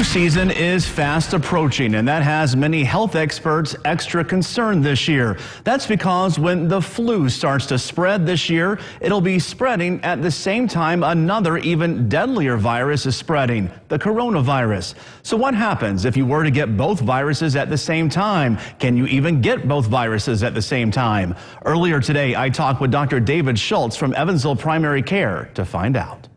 Season is fast approaching, and that has many health experts extra concerned this year. That's because when the flu starts to spread this year, it'll be spreading at the same time another even deadlier virus is spreading, the coronavirus. So what happens if you were to get both viruses at the same time? Can you even get both viruses at the same time? Earlier today, I talked with Dr. David Schultz from Evansville Primary Care to find out.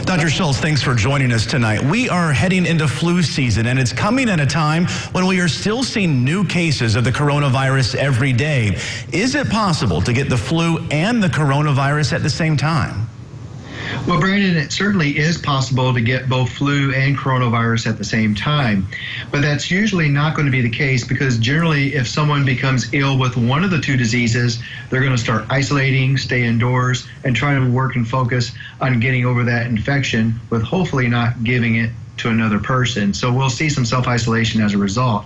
Dr. Schultz, thanks for joining us tonight. We are heading into flu season, and it's coming at a time when we are still seeing new cases of the coronavirus every day. Is it possible to get the flu and the coronavirus at the same time? Well, Brandon, it certainly is possible to get both flu and coronavirus at the same time, but that's usually not going to be the case because generally if someone becomes ill with one of the two diseases, they're going to start isolating, stay indoors, and try to work and focus on getting over that infection with hopefully not giving it to another person. So we'll see some self-isolation as a result.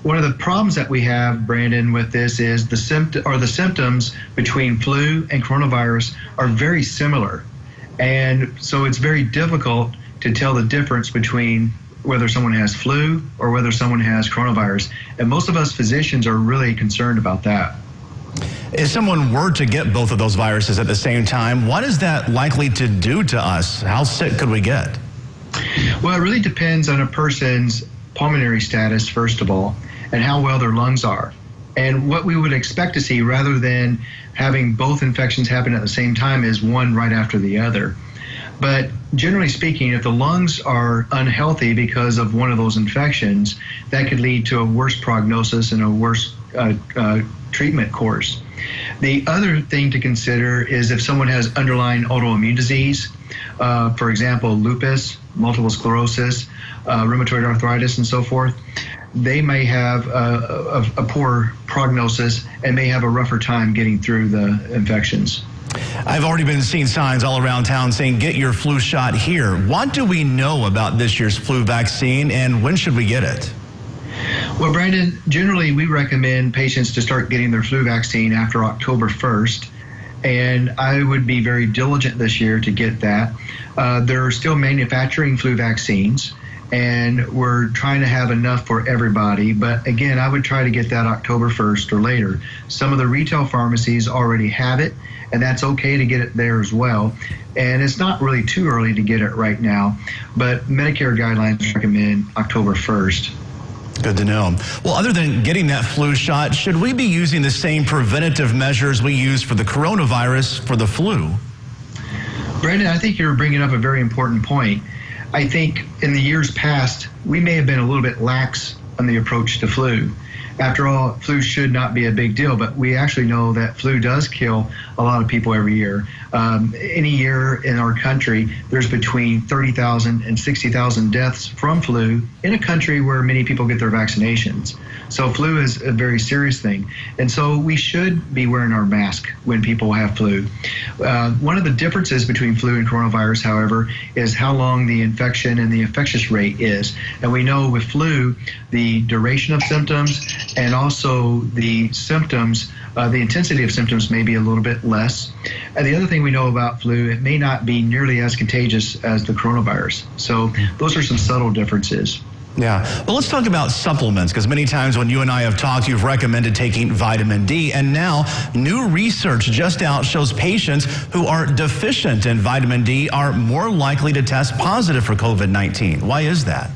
One of the problems that we have, Brandon, with this is the symptoms between flu and coronavirus are very similar. And so it's very difficult to tell the difference between whether someone has flu or whether someone has coronavirus. And most of us physicians are really concerned about that. If someone were to get both of those viruses at the same time, what is that likely to do to us? How sick could we get? Well, it really depends on a person's pulmonary status, first of all, and how well their lungs are. And what we would expect to see rather than having both infections happen at the same time is one right after the other. But generally speaking, if the lungs are unhealthy because of one of those infections, that could lead to a worse prognosis and a worse treatment course. The other thing to consider is if someone has underlying autoimmune disease, for example, lupus, multiple sclerosis, rheumatoid arthritis, and so forth, they may have a poor prognosis and may have a rougher time getting through the infections. I've already been seeing signs all around town saying, get your flu shot here. What do we know about this year's flu vaccine, and when should we get it? Well, Brandon, generally we recommend patients to start getting their flu vaccine after October 1st. And I would be very diligent this year to get that. They're still manufacturing flu vaccines, and we're trying to have enough for everybody. But again, I would try to get that October 1st or later. Some of the retail pharmacies already have it, and that's okay to get it there as well. And it's not really too early to get it right now, but Medicare guidelines recommend October 1st. Good to know. Well, other than getting that flu shot, should we be using the same preventative measures we use for the coronavirus for the flu? Brandon, I think you're bringing up a very important point. I think in the years past, we may have been a little bit lax on the approach to flu. After all, flu should not be a big deal, but we actually know that flu does kill a lot of people every year. Any year in our country, there's between 30,000 and 60,000 deaths from flu in a country where many people get their vaccinations. So flu is a very serious thing. And so we should be wearing our mask when people have flu. One of the differences between flu and coronavirus, however, is how long the infection and the infectious rate is. And we know with flu, the duration of symptoms and also the symptoms, the intensity of symptoms may be a little bit less. And the other thing we know about flu, it may not be nearly as contagious as the coronavirus. So those are some subtle differences. Yeah. Well, let's talk about supplements, because many times when you and I have talked, you've recommended taking vitamin D. And now new research just out shows patients who are deficient in vitamin D are more likely to test positive for COVID-19. Why is that?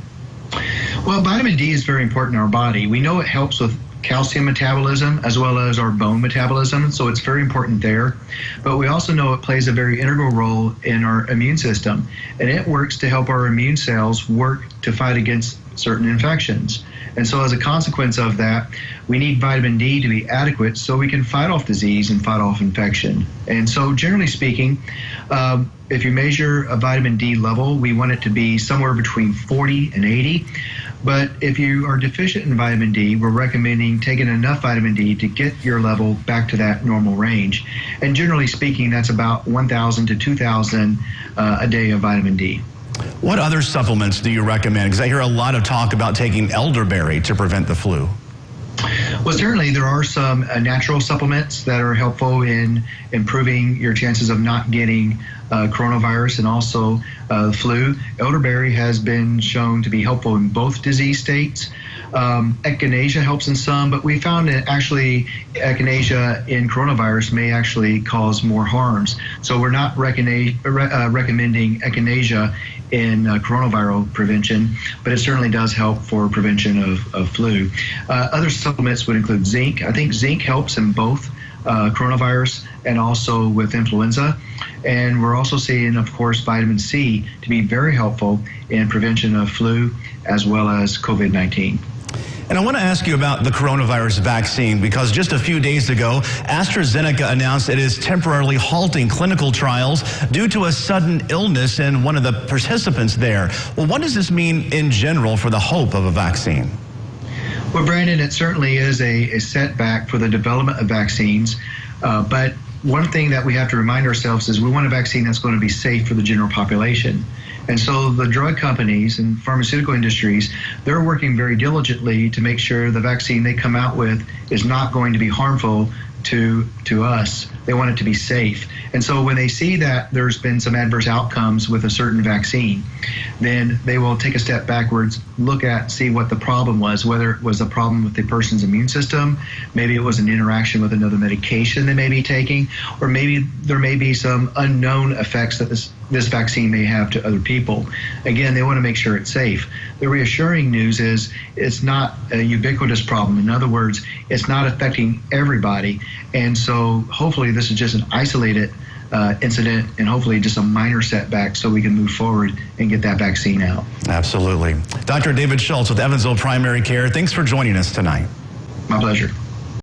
Well, vitamin D is very important in our body. We know it helps with calcium metabolism as well as our bone metabolism, so it's very important there. But we also know it plays a very integral role in our immune system, and it works to help our immune cells work to fight against certain infections. And so as a consequence of that, we need vitamin D to be adequate so we can fight off disease and fight off infection. And so generally speaking, if you measure a vitamin D level, we want it to be somewhere between 40 and 80. But if you are deficient in vitamin D, we're recommending taking enough vitamin D to get your level back to that normal range. And generally speaking, that's about 1,000 to 2,000 a day of vitamin D. What other supplements do you recommend? Because I hear a lot of talk about taking elderberry to prevent the flu. Well, certainly there are some natural supplements that are helpful in improving your chances of not getting coronavirus and also flu. Elderberry has been shown to be helpful in both disease states. Echinacea helps in some, but we found that actually echinacea in coronavirus may actually cause more harms. So we're not recommending echinacea in coronavirus prevention, but it certainly does help for prevention of flu. Other supplements would include zinc. I think zinc helps in both coronavirus and also with influenza. And we're also seeing, of course, vitamin C to be very helpful in prevention of flu as well as COVID-19. And I want to ask you about the coronavirus vaccine, because just a few days ago, AstraZeneca announced it is temporarily halting clinical trials due to a sudden illness in one of the participants there. Well, what does this mean in general for the hope of a vaccine? Well, Brandon, it certainly is a setback for the development of vaccines, but one thing that we have to remind ourselves is we want a vaccine that's going to be safe for the general population. And so the drug companies and pharmaceutical industries, they're working very diligently to make sure the vaccine they come out with is not going to be harmful to us. They want it to be safe. And so when they see that there's been some adverse outcomes with a certain vaccine, then they will take a step backwards, see what the problem was, whether it was a problem with the person's immune system, maybe it was an interaction with another medication they may be taking, or maybe there may be some unknown effects that this vaccine may have to other people. Again, they want to make sure it's safe. The reassuring news is it's not a ubiquitous problem. In other words, it's not affecting everybody. And so hopefully this is just an isolated incident and hopefully just a minor setback so we can move forward and get that vaccine out. Absolutely. Dr. David Schultz with Evansville Primary Care, thanks for joining us tonight. My pleasure.